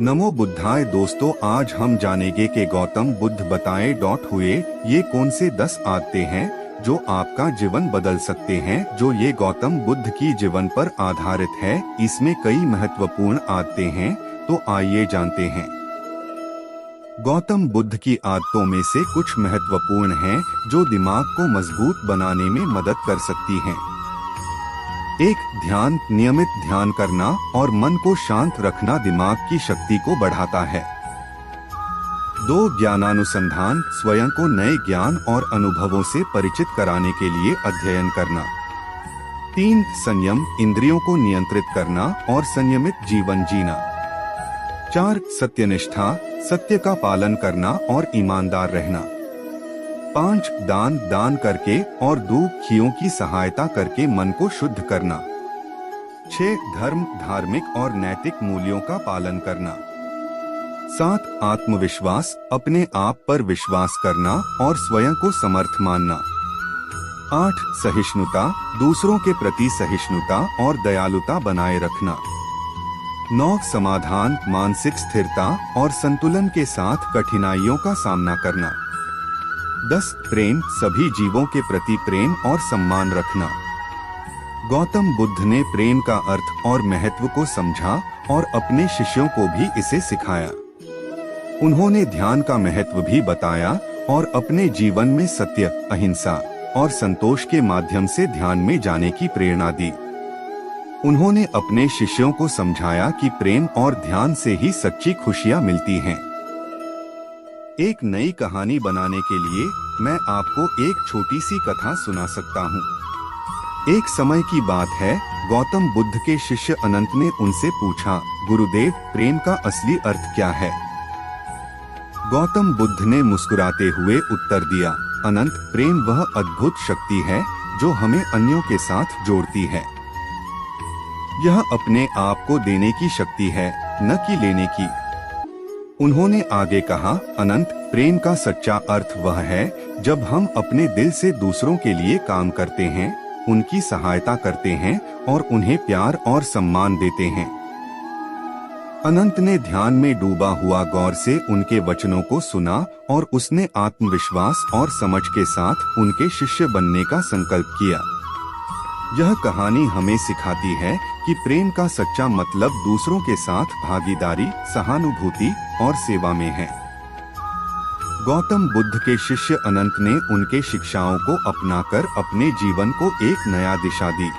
नमो बुद्धाय दोस्तों, आज हम जानेंगे कि गौतम बुद्ध बताए हुए ये कौन से 10 आदतें हैं जो आपका जीवन बदल सकते हैं। जो ये गौतम बुद्ध की जीवन पर आधारित है। इसमें कई महत्वपूर्ण आदतें हैं, तो आइए जानते हैं। गौतम बुद्ध की आदतों में से कुछ महत्वपूर्ण हैं जो दिमाग को मजबूत बनाने में मदद कर सकती हैं। 1. ध्यान। नियमित ध्यान करना और मन को शांत रखना दिमाग की शक्ति को बढ़ाता है। 2. ज्ञानानुसंधान। स्वयं को नए ज्ञान और अनुभवों से परिचित कराने के लिए अध्ययन करना। 3. संयम। इंद्रियों को नियंत्रित करना और संयमित जीवन जीना। 4. सत्यनिष्ठा। सत्य का पालन करना और ईमानदार रहना। 5. दान करके और दुखियों की सहायता करके मन को शुद्ध करना। 6. धर्म। धार्मिक और नैतिक मूल्यों का पालन करना। 7. आत्मविश्वास। अपने आप पर विश्वास करना और स्वयं को समर्थ मानना। 8. सहिष्णुता। दूसरों के प्रति सहिष्णुता और दयालुता बनाए रखना। 9. समाधान। मानसिक स्थिरता और संतुलन के साथ कठिनाइयों का सामना करना। 10. प्रेम। सभी जीवों के प्रति प्रेम और सम्मान रखना। गौतम बुद्ध ने प्रेम का अर्थ और महत्व को समझा और अपने शिष्यों को भी इसे सिखाया। उन्होंने ध्यान का महत्व भी बताया और अपने जीवन में सत्य, अहिंसा और संतोष के माध्यम से ध्यान में जाने की प्रेरणा दी। उन्होंने अपने शिष्यों को समझाया कि प्रेम और ध्यान से ही सच्ची खुशियां मिलती हैं। एक नई कहानी बनाने के लिए मैं आपको एक छोटी सी कथा सुना सकता हूँ। एक समय की बात है, गौतम बुद्ध के शिष्य अनंत ने उनसे पूछा, गुरुदेव, प्रेम का असली अर्थ क्या है? गौतम बुद्ध ने मुस्कुराते हुए उत्तर दिया, अनंत, प्रेम वह अद्भुत शक्ति है जो हमें अन्यों के साथ जोड़ती है। यह अपने आप को देने की शक्ति है, न कि लेने की। उन्होंने आगे कहा, अनंत, प्रेम का सच्चा अर्थ वह है जब हम अपने दिल से दूसरों के लिए काम करते हैं, उनकी सहायता करते हैं और उन्हें प्यार और सम्मान देते हैं। अनंत ने ध्यान में डूबा हुआ गौर से उनके वचनों को सुना और उसने आत्मविश्वास और समझ के साथ उनके शिष्य बनने का संकल्प किया। यह कहानी हमें सिखाती है कि प्रेम का सच्चा मतलब दूसरों के साथ भागीदारी, सहानुभूति और सेवा में है। गौतम बुद्ध के शिष्य अनंत ने उनके शिक्षाओं को अपनाकर अपने जीवन को एक नया दिशा दी।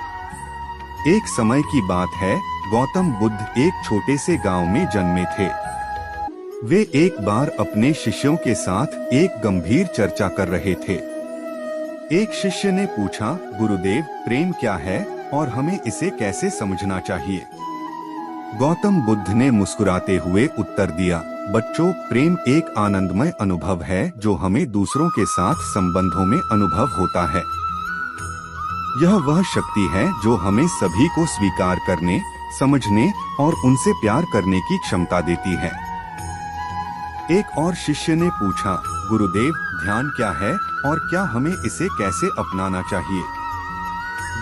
एक समय की बात है, गौतम बुद्ध एक छोटे से गांव में जन्मे थे। वे एक बार अपने शिष्यों के साथ एक गंभीर चर्चा कर रहे थे। एक शिष्य ने पूछा, गुरुदेव, प्रेम क्या है और हमें इसे कैसे समझना चाहिए? गौतम बुद्ध ने मुस्कुराते हुए उत्तर दिया, बच्चों, प्रेम एक आनंदमय अनुभव है जो हमें दूसरों के साथ संबंधों में अनुभव होता है। यह वह शक्ति है जो हमें सभी को स्वीकार करने, समझने और उनसे प्यार करने की क्षमता देती है। एक और शिष्य ने पूछा, गुरुदेव, ध्यान क्या है और क्या हमें इसे कैसे अपनाना चाहिए?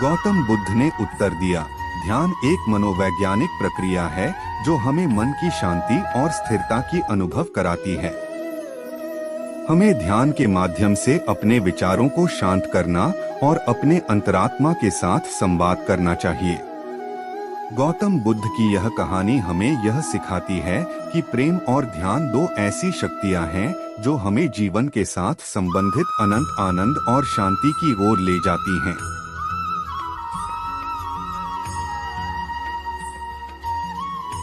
गौतम बुद्ध ने उत्तर दिया, ध्यान एक मनोवैज्ञानिक प्रक्रिया है जो हमें मन की शांति और स्थिरता की अनुभव कराती है। हमें ध्यान के माध्यम से अपने विचारों को शांत करना और अपने अंतरात्मा के साथ संवाद करना चाहिए। गौतम बुद्ध की यह कहानी हमें यह सिखाती है कि प्रेम और ध्यान दो ऐसी शक्तियां हैं जो हमें जीवन के साथ संबंधित अनंत आनंद और शांति की ओर ले जाती हैं।